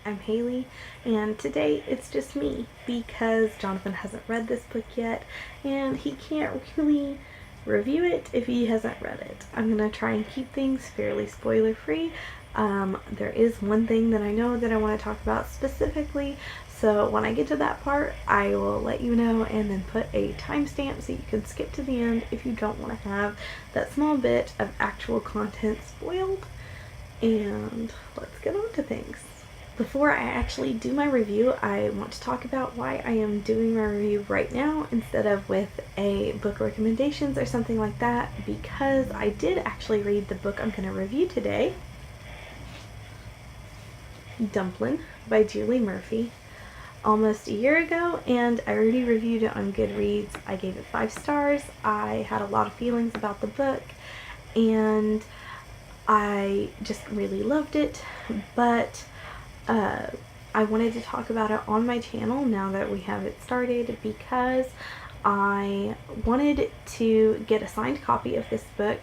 I'm Haley, and today it's just me because Jonathan hasn't read this book yet, and he can't really review it if he hasn't read it. I'm gonna try and keep things fairly spoiler free. There is one thing that I know that I want to talk about specifically, so when I get to that part, I will let you know and then put a timestamp so you can skip to the end if you don't want to have that small bit of actual content spoiled. And let's get on to things. Before I actually do my review, I want to talk about why I am doing my review right now instead of with a book recommendations or something like that, because I did actually read the book I'm going to review today, Dumplin by Julie Murphy, almost a year ago, and I already reviewed it on Goodreads. I gave it 5 stars. I had a lot of feelings about the book, and I just really loved it, but I wanted to talk about it on my channel now that we have it started, because I wanted to get a signed copy of this book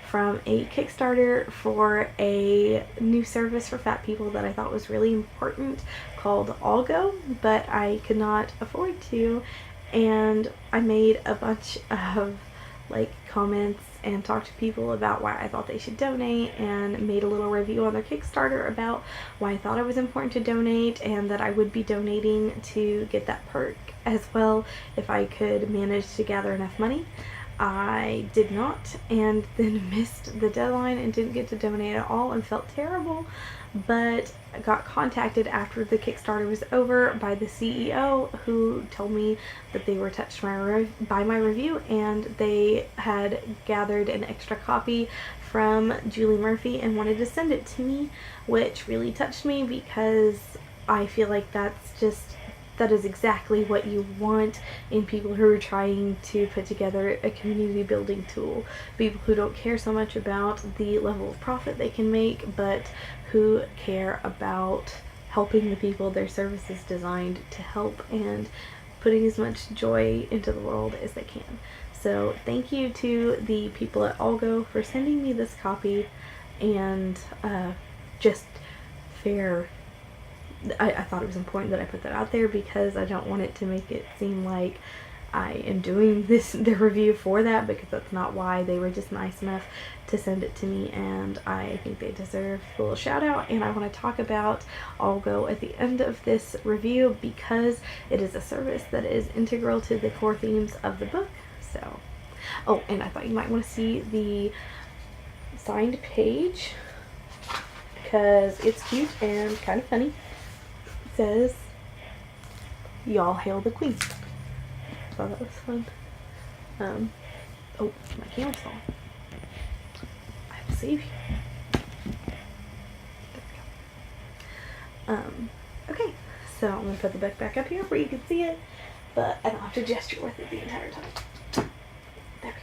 from a Kickstarter for a new service for fat people that I thought was really important called Allgo, but I could not afford to, and I made a bunch of comments and talked to people about why I thought they should donate, and made a little review on their Kickstarter about why I thought it was important to donate and that I would be donating to get that perk as well if I could manage to gather enough money. I did not, and then missed the deadline and didn't get to donate at all and felt terrible, but I got contacted after the Kickstarter was over by the CEO, who told me that they were touched by my review and they had gathered an extra copy from Julie Murphy and wanted to send it to me, which really touched me because I feel like that is exactly what you want in people who are trying to put together a community building tool. People who don't care so much about the level of profit they can make, but who care about helping the people their service is designed to help and putting as much joy into the world as they can. So thank you to the people at Allgo for sending me this copy, and just fair. I thought it was important that I put that out there because I don't want it to make it seem like I am doing the review for that, because that's not why. They were just nice enough to send it to me, and I think they deserve a little shout out. And I want to talk about Allgo at the end of this review because it is a service that is integral to the core themes of the book. So, oh, and I thought you might want to see the signed page because it's cute and kind of funny. Says, "Y'all hail the queen." Thought that was fun. Oh, my camera's on. I have to save you. There we go. Okay, so I'm gonna put the book back up here where you can see it, but I don't have to gesture with it the entire time. There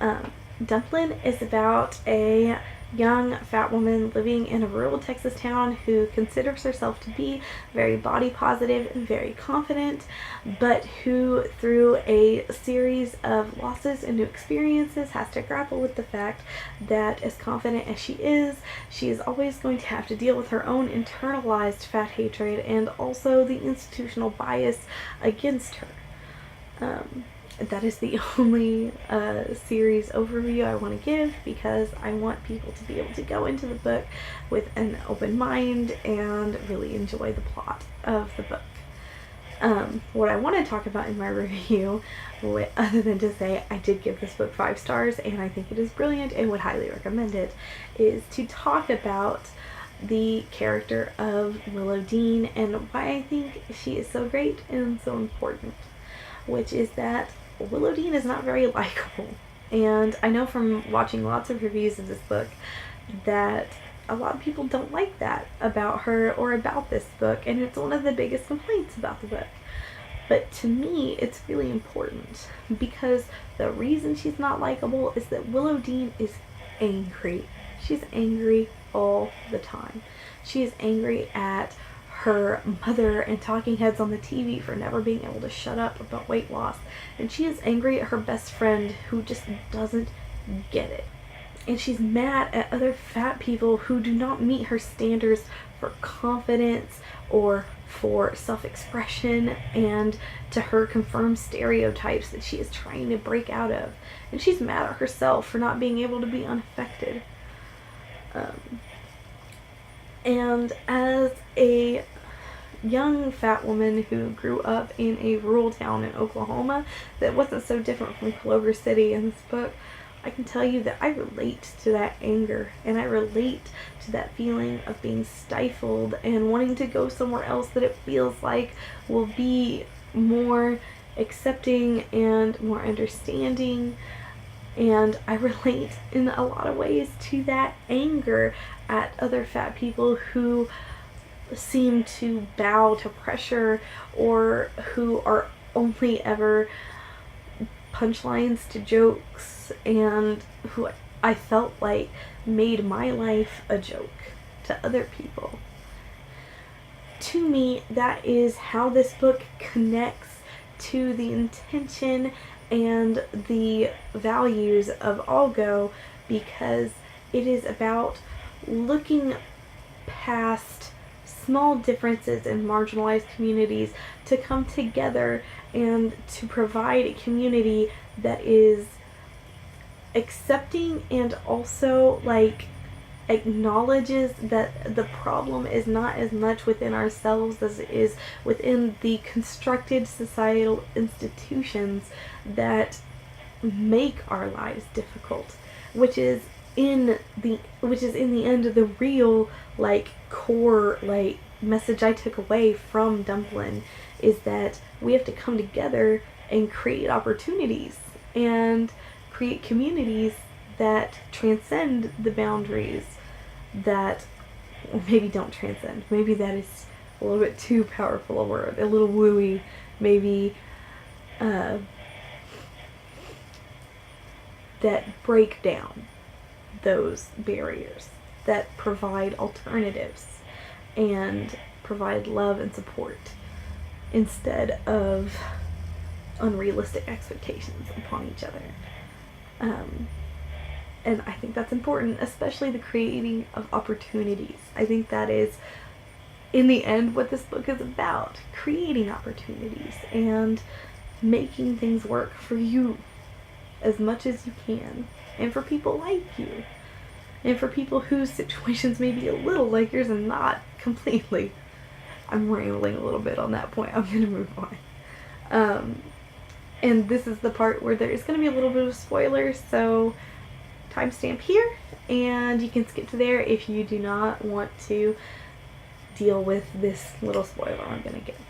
we go. Dumplin is about a young fat woman living in a rural Texas town who considers herself to be very body positive and very confident, but who through a series of losses and new experiences has to grapple with the fact that as confident as she is always going to have to deal with her own internalized fat hatred and also the institutional bias against her. That is the only series overview I want to give, because I want people to be able to go into the book with an open mind and really enjoy the plot of the book. What I want to talk about in my review, other than to say I did give this book 5 stars and I think it is brilliant and would highly recommend it, is to talk about the character of Willow Dean and why I think she is so great and so important, which is that Willow Dean is not very likable. And I know from watching lots of reviews of this book that a lot of people don't like that about her or about this book, and it's one of the biggest complaints about the book. But to me, it's really important because the reason she's not likable is that Willow Dean is angry. She's angry all the time. She is angry at her mother and talking heads on the TV for never being able to shut up about weight loss. And she is angry at her best friend who just doesn't get it. And she's mad at other fat people who do not meet her standards for confidence or for self-expression, and to her confirm stereotypes that she is trying to break out of. And she's mad at herself for not being able to be unaffected. And as a young fat woman who grew up in a rural town in Oklahoma that wasn't so different from Clover City in this book, I can tell you that I relate to that anger, and I relate to that feeling of being stifled and wanting to go somewhere else that it feels like will be more accepting and more understanding. And I relate in a lot of ways to that anger at other fat people who seem to bow to pressure, or who are only ever punchlines to jokes, and who I felt like made my life a joke to other people. To me, that is how this book connects to the intention and the values of Allgo, because it is about looking past small differences in marginalized communities to come together and to provide a community that is accepting and also acknowledges that the problem is not as much within ourselves as it is within the constructed societal institutions that make our lives difficult, which is in the end of the real core message I took away from Dumplin, is that we have to come together and create opportunities and create communities that transcend the boundaries that maybe don't transcend. Maybe that is a little bit too powerful a word, a little wooey, maybe, that break down those barriers, that provide alternatives and provide love and support instead of unrealistic expectations upon each other. And I think that's important, especially the creating of opportunities. I think that is, in the end, what this book is about. Creating opportunities and making things work for you as much as you can, and for people like you, and for people whose situations may be a little like yours and not completely. I'm rambling a little bit on that point. I'm going to move on. And this is the part where there is going to be a little bit of spoilers, so timestamp here, and you can skip to there if you do not want to deal with this little spoiler I'm going to give.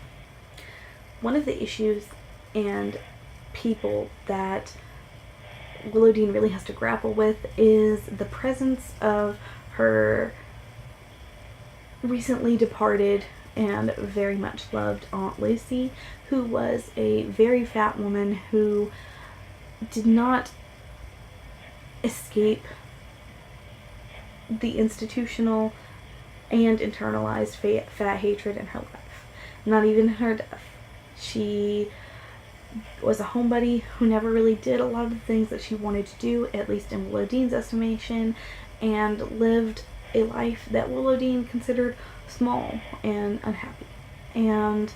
One of the issues and people that Willow Dean really has to grapple with is the presence of her recently departed and very much loved Aunt Lucy, who was a very fat woman who did not escape the institutional and internalized fat hatred in her life. Not even in her death. She was a homebody who never really did a lot of the things that she wanted to do, at least in Willow Dean's estimation, and lived a life that Willow Dean considered small and unhappy. And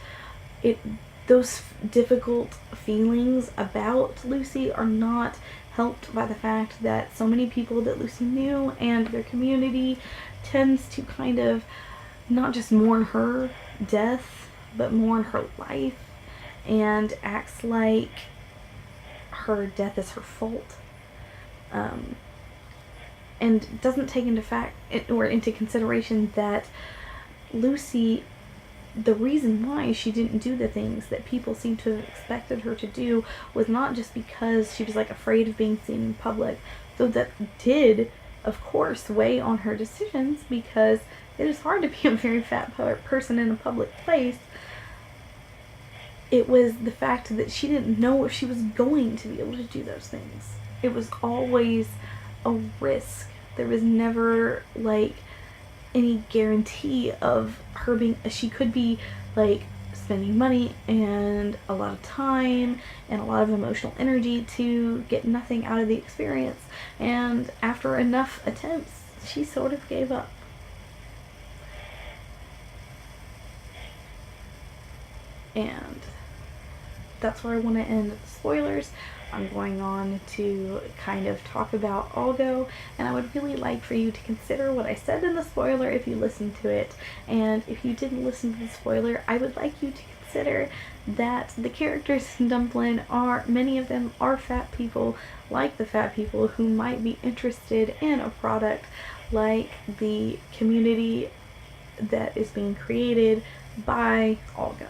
those difficult feelings about Lucy are not helped by the fact that so many people that Lucy knew and their community tends to kind of not just mourn her death, but mourn her life, and acts like her death is her fault, and doesn't take into consideration that Lucy, the reason why she didn't do the things that people seem to have expected her to do was not just because she was afraid of being seen in public, though that did of course weigh on her decisions, because it is hard to be a very fat person in a public place. It was the fact that she didn't know if she was going to be able to do those things. It was always a risk. There was never like any guarantee of her being, she could be like spending money and a lot of time and a lot of emotional energy to get nothing out of the experience. And after enough attempts, she sort of gave up. And that's where I want to end the spoilers. I'm going on to kind of talk about Allgo, and I would really like for you to consider what I said in the spoiler if you listened to it. And if you didn't listen to the spoiler, I would like you to consider that the characters in Dumplin many of them are fat people, like the fat people who might be interested in a product like the community that is being created by Allgo.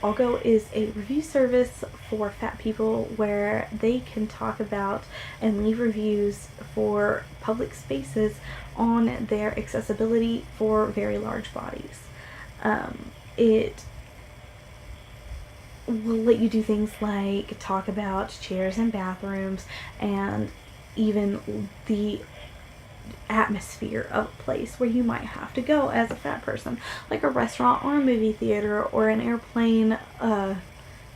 Allgo is a review service for fat people where they can talk about and leave reviews for public spaces on their accessibility for very large bodies. It will let you do things like talk about chairs and bathrooms and even the atmosphere of a place where you might have to go as a fat person, like a restaurant or a movie theater or an airplane,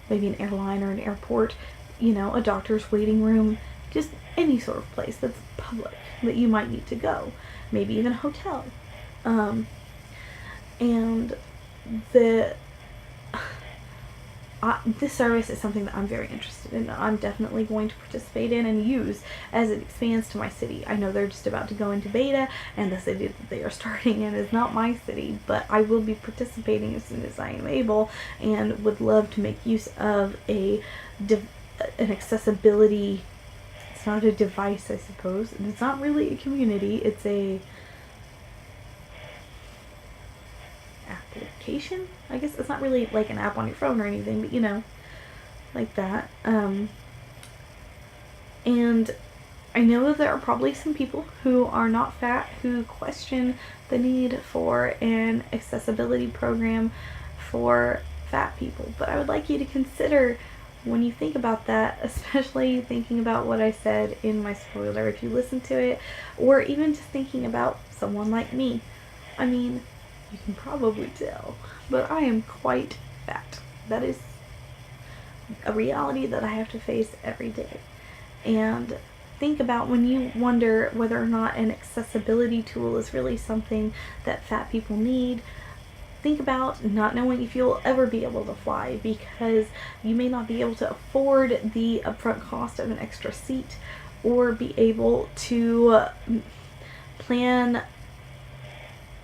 maybe an airline or an airport, a doctor's waiting room, just any sort of place that's public that you might need to go, maybe even a hotel. And this service is something that I'm very interested in. I'm definitely going to participate in and use as it expands to my city. I know they're just about to go into beta, and the city that they are starting in is not my city, but I will be participating as soon as I am able, and would love to make use of an accessibility. It's not a device, I suppose. It's not really a community. It's a application, I guess. It's not really like an app on your phone or anything, but like that. And I know that there are probably some people who are not fat who question the need for an accessibility program for fat people, but I would like you to consider, when you think about that, especially thinking about what I said in my spoiler, if you listen to it, or even just thinking about someone like me. I mean, you can probably tell, but I am quite fat. That is a reality that I have to face every day. And think about when you wonder whether or not an accessibility tool is really something that fat people need. Think about not knowing if you'll ever be able to fly, because you may not be able to afford the upfront cost of an extra seat, or be able to plan.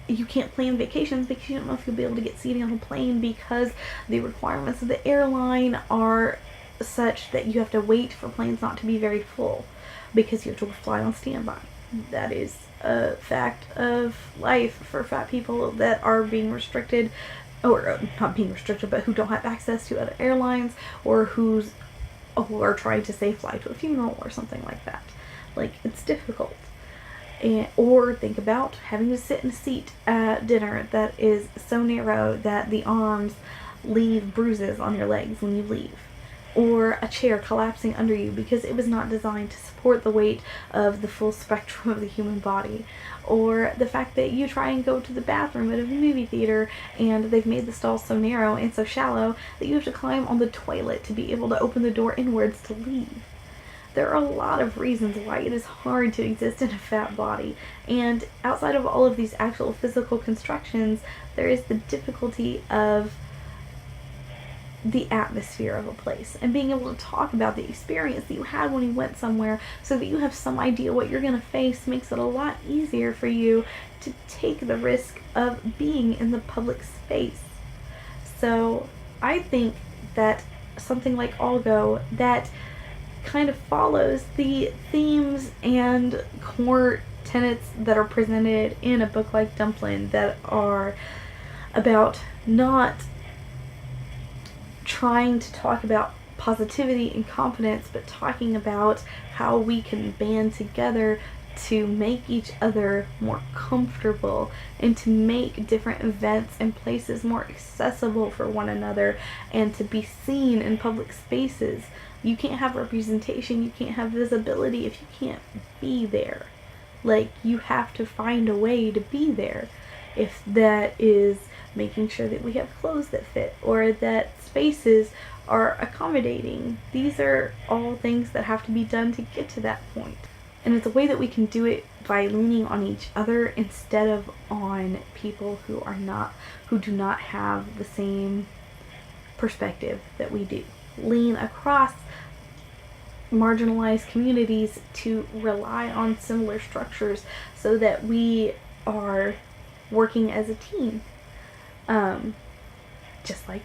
You can't plan vacations because you don't know if you'll be able to get seating on a plane, because the requirements of the airline are such that you have to wait for planes not to be very full, because you have to fly on standby. That is a fact of life for fat people that are being restricted, or not being restricted, but who don't have access to other airlines, or who are trying to say fly to a funeral or something like that. Like, it's difficult. Or think about having to sit in a seat at dinner that is so narrow that the arms leave bruises on your legs when you leave. Or a chair collapsing under you because it was not designed to support the weight of the full spectrum of the human body. Or the fact that you try and go to the bathroom at a movie theater and they've made the stalls so narrow and so shallow that you have to climb on the toilet to be able to open the door inwards to leave. There are a lot of reasons why it is hard to exist in a fat body, and outside of all of these actual physical constructions, there is the difficulty of the atmosphere of a place, and being able to talk about the experience that you had when you went somewhere so that you have some idea what you're going to face makes it a lot easier for you to take the risk of being in the public space. So I think that something like Allgo that kind of follows the themes and core tenets that are presented in a book like Dumplin, that are about not trying to talk about positivity and confidence, but talking about how we can band together to make each other more comfortable and to make different events and places more accessible for one another and to be seen in public spaces. You can't have representation, you can't have visibility if you can't be there. Like, you have to find a way to be there. if that is making sure that we have clothes that fit, or that spaces are accommodating. These are all things that have to be done to get to that point. And it's a way that we can do it by leaning on each other instead of on people who do not have the same perspective that we do. Lean across marginalized communities to rely on similar structures so that we are working as a team. Just like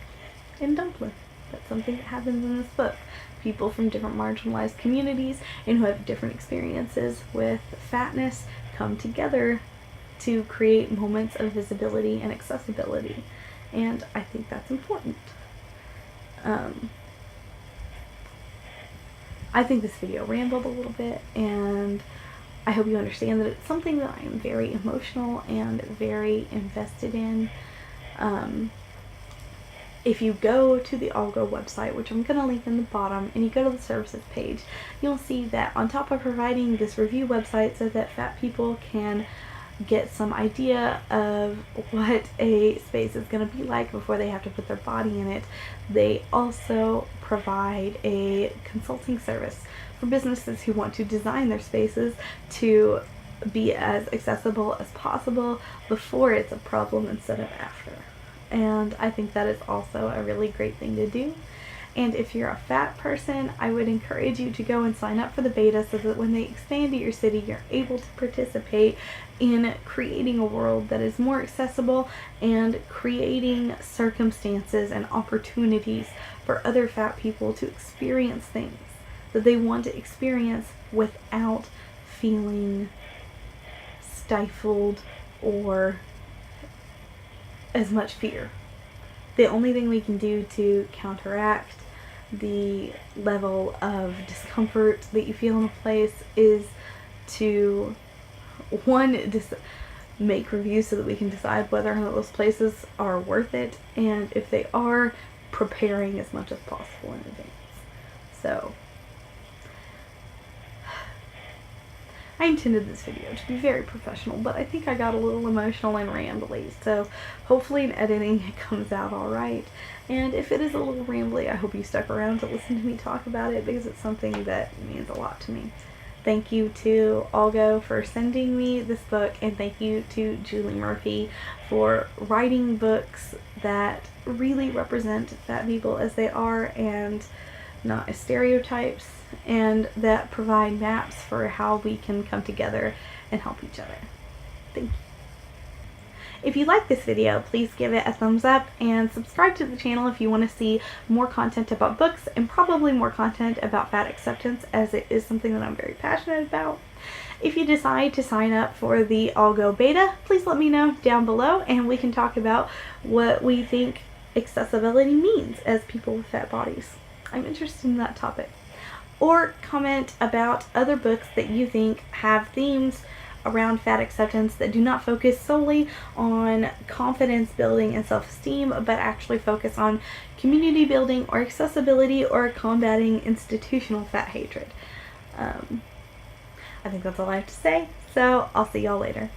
in Dumplin. That's something that happens in this book. People from different marginalized communities and who have different experiences with fatness come together to create moments of visibility and accessibility. And I think that's important. I think this video rambled a little bit, and I hope you understand that it's something that I am very emotional and very invested in. If you go to the Allgo website, which I'm going to link in the bottom, and you go to the services page, you'll see that on top of providing this review website so that fat people can get some idea of what a space is going to be like before they have to put their body in it, they also provide a consulting service for businesses who want to design their spaces to be as accessible as possible before it's a problem instead of after. And I think that is also a really great thing to do. And if you're a fat person, I would encourage you to go and sign up for the beta so that when they expand to your city, you're able to participate in creating a world that is more accessible and creating circumstances and opportunities for other fat people to experience things that they want to experience without feeling stifled or as much fear. The only thing we can do to counteract the level of discomfort that you feel in a place is to, one, make reviews so that we can decide whether or not those places are worth it, and if they are, preparing as much as possible in advance. So, I intended this video to be very professional, but I think I got a little emotional and rambly, so hopefully in editing it comes out alright. And if it is a little rambly, I hope you stuck around to listen to me talk about it, because it's something that means a lot to me. Thank you to Allgo for sending me this book, and thank you to Julie Murphy for writing books that really represent fat people as they are and not as stereotypes, and that provide maps for how we can come together and help each other. Thank you. If you like this video, please give it a thumbs up and subscribe to the channel if you want to see more content about books and probably more content about fat acceptance, as it is something that I'm very passionate about. If you decide to sign up for the Allgo beta, please let me know down below and we can talk about what we think accessibility means as people with fat bodies. I'm interested in that topic. Or comment about other books that you think have themes around fat acceptance that do not focus solely on confidence building and self-esteem, but actually focus on community building or accessibility or combating institutional fat hatred. I think that's all I have to say, so I'll see y'all later.